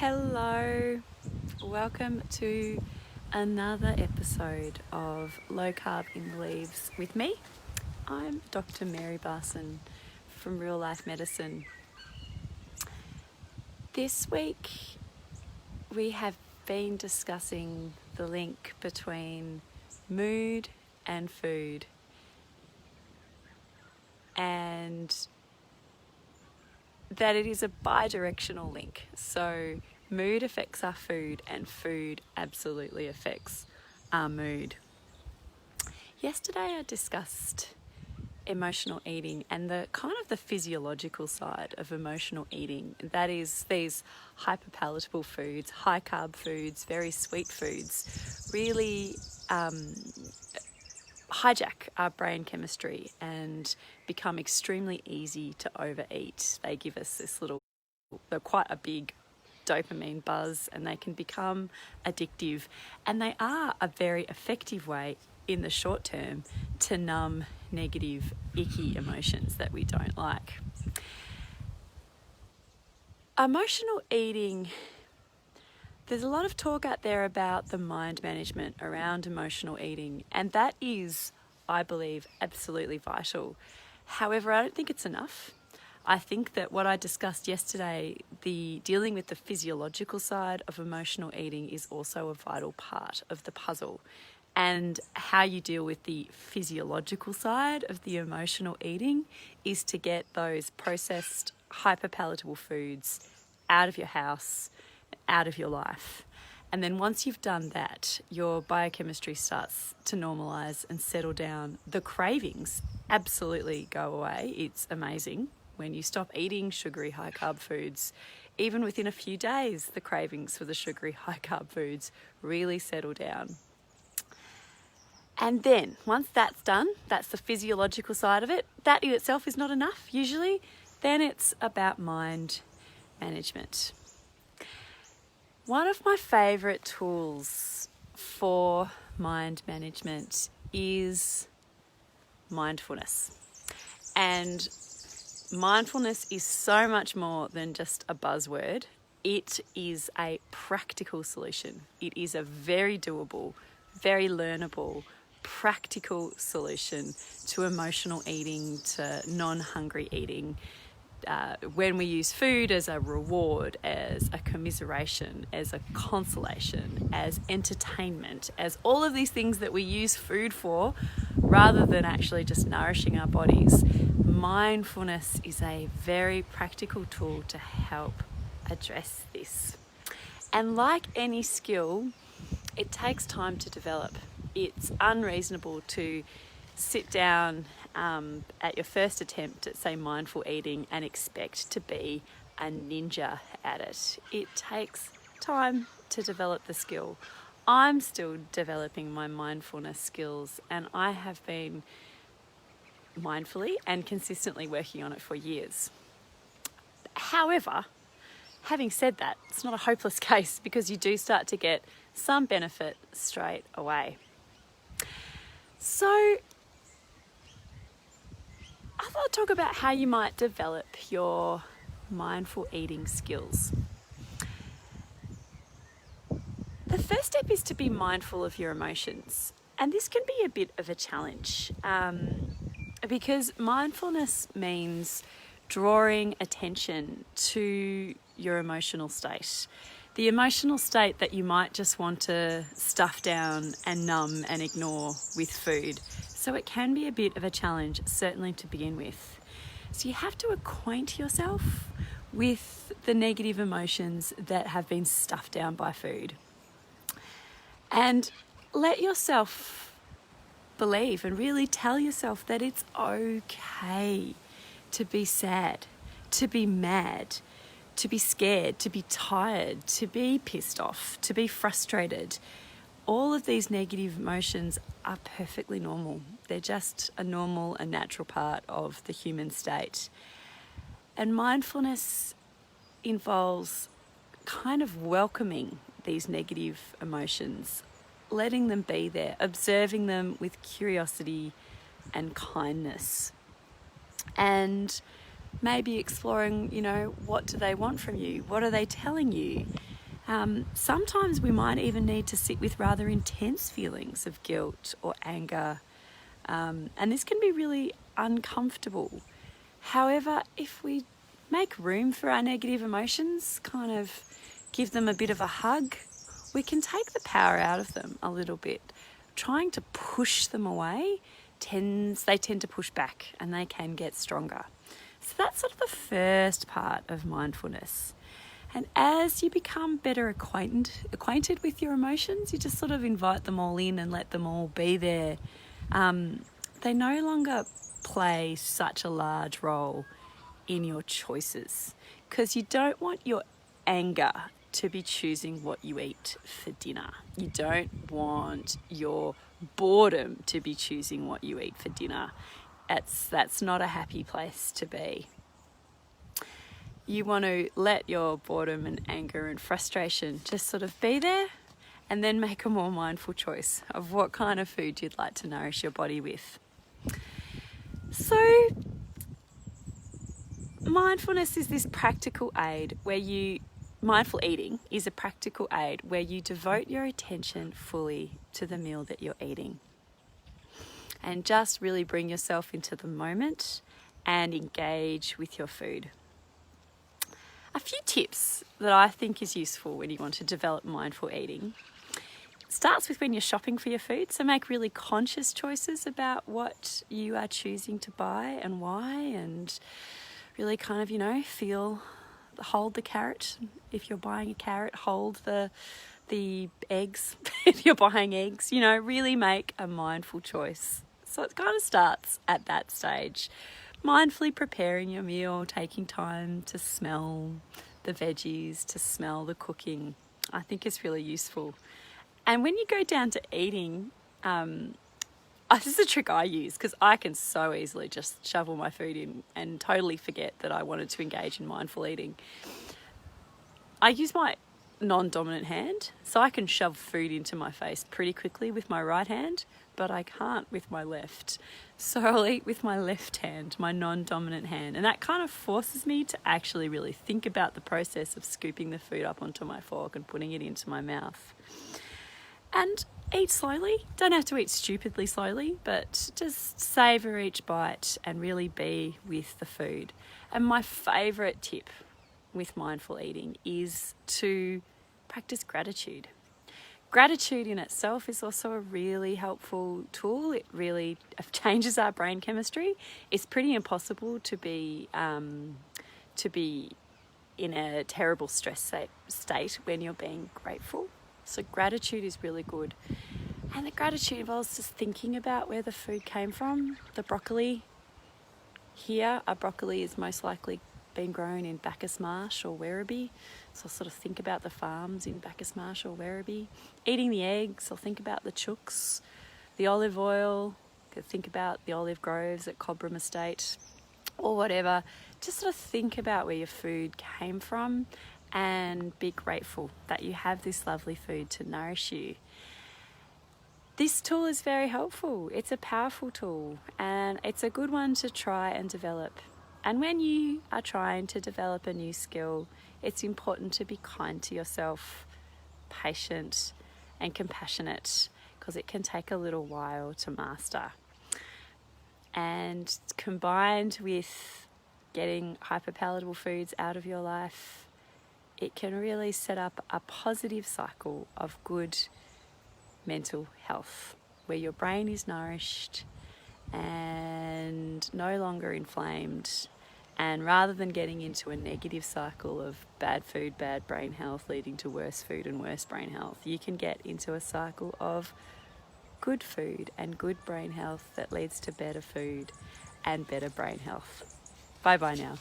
Hello, welcome to another episode of Low Carb in the Leaves with me. I'm Dr. Mary Barson from Real Life Medicine. This week we have been discussing the link between mood and food, and that it is a bi-directional link. So mood affects our food and food absolutely affects our mood. Yesterday I discussed emotional eating and the kind of the physiological side of emotional eating. That is these hyperpalatable foods, high carb foods, very sweet foods, really hijack our brain chemistry and become extremely easy to overeat. They give us they're quite a big dopamine buzz, and they can become addictive, and they are a very effective way in the short term to numb negative, icky emotions that we don't like. Emotional eating, there's a lot of talk out there about the mind management around emotional eating, and that is, I believe, absolutely vital. However, I don't think it's enough. I think that what I discussed yesterday, the dealing with the physiological side of emotional eating, is also a vital part of the puzzle. And how you deal with the physiological side of the emotional eating is to get those processed, hyperpalatable foods out of your house, out of your life. And then once you've done that, your biochemistry starts to normalize and settle down. The cravings absolutely go away. It's amazing. When you stop eating sugary, high carb foods, even within a few days, the cravings for the sugary, high carb foods really settle down. And then once that's done, that's the physiological side of it. That in itself is not enough usually. Then it's about mind management. One of my favourite tools for mind management is mindfulness. And mindfulness is so much more than just a buzzword. It is a practical solution. It is a very doable, very learnable, practical solution to emotional eating, to non-hungry eating. When we use food as a reward, as a commiseration, as a consolation, as entertainment, as all of these things that we use food for, rather than actually just nourishing our bodies, mindfulness is a very practical tool to help address this. And like any skill, it takes time to develop. It's unreasonable to sit down at your first attempt at, say, mindful eating and expect to be a ninja at it. It takes time to develop the skill. I'm still developing my mindfulness skills, and I have been mindfully and consistently working on it for years. However, having said that, it's not a hopeless case, because you do start to get some benefit straight away. So I thought I'd talk about how you might develop your mindful eating skills. The first step is to be mindful of your emotions, and this can be a bit of a challenge because mindfulness means drawing attention to your emotional state. The emotional state that you might just want to stuff down and numb and ignore with food. So it can be a bit of a challenge, certainly to begin with. So you have to acquaint yourself with the negative emotions that have been stuffed down by food. And let yourself believe and really tell yourself that it's okay to be sad, to be mad, to be scared, to be tired, to be pissed off, to be frustrated. All of these negative emotions are perfectly normal. They're just a normal and natural part of the human state. And mindfulness involves kind of welcoming these negative emotions, letting them be there, observing them with curiosity and kindness. And maybe exploring, what do they want from you? What are they telling you? Sometimes we might even need to sit with rather intense feelings of guilt or anger, and this can be really uncomfortable. However, if we make room for our negative emotions, kind of give them a bit of a hug, we can take the power out of them a little bit. Trying to push them away they tend to push back and they can get stronger. So that's sort of the first part of mindfulness. And as you become better acquainted with your emotions, you just sort of invite them all in and let them all be there. They no longer play such a large role in your choices, because you don't want your anger to be choosing what you eat for dinner. You don't want your boredom to be choosing what you eat for dinner. That's not a happy place to be. You want to let your boredom and anger and frustration just sort of be there, and then make a more mindful choice of what kind of food you'd like to nourish your body with. So mindfulness is this practical aid mindful eating is a practical aid where you devote your attention fully to the meal that you're eating. And just really bring yourself into the moment and engage with your food. A few tips that I think is useful when you want to develop mindful eating. It starts with when you're shopping for your food, so make really conscious choices about what you are choosing to buy and why, and really kind of, hold the carrot. If you're buying a carrot, hold the eggs. If you're buying eggs, really make a mindful choice. So it kind of starts at that stage. Mindfully preparing your meal, taking time to smell the veggies, to smell the cooking, I think is really useful. And when you go down to eating, this is a trick I use because I can so easily just shovel my food in and totally forget that I wanted to engage in mindful eating. I use my non-dominant hand, so I can shove food into my face pretty quickly with my right hand, but I can't with my left. So I'll eat with my left hand, my non-dominant hand, and that kind of forces me to actually really think about the process of scooping the food up onto my fork and putting it into my mouth. And eat slowly. Don't have to eat stupidly slowly, but just savour each bite and really be with the food. And my favourite tip with mindful eating is to practice gratitude. Gratitude in itself is also a really helpful tool. It really changes our brain chemistry. It's pretty impossible to be in a terrible stress state when you're being grateful. So gratitude is really good. And the gratitude involves just thinking about where the food came from. The broccoli here, our broccoli is most likely been grown in Bacchus Marsh or Werribee. So I'll sort of think about the farms in Bacchus Marsh or Werribee. Eating the eggs, I'll think about the chooks. The olive oil, could think about the olive groves at Cobram Estate or whatever. Just sort of think about where your food came from and be grateful that you have this lovely food to nourish you. This tool is very helpful. It's a powerful tool and it's a good one to try and develop. And when you are trying to develop a new skill, it's important to be kind to yourself, patient and compassionate, because it can take a little while to master. And combined with getting hyperpalatable foods out of your life, it can really set up a positive cycle of good mental health, where your brain is nourished and no longer inflamed. And rather than getting into a negative cycle of bad food, bad brain health, leading to worse food and worse brain health, you can get into a cycle of good food and good brain health that leads to better food and better brain health. Bye-bye now.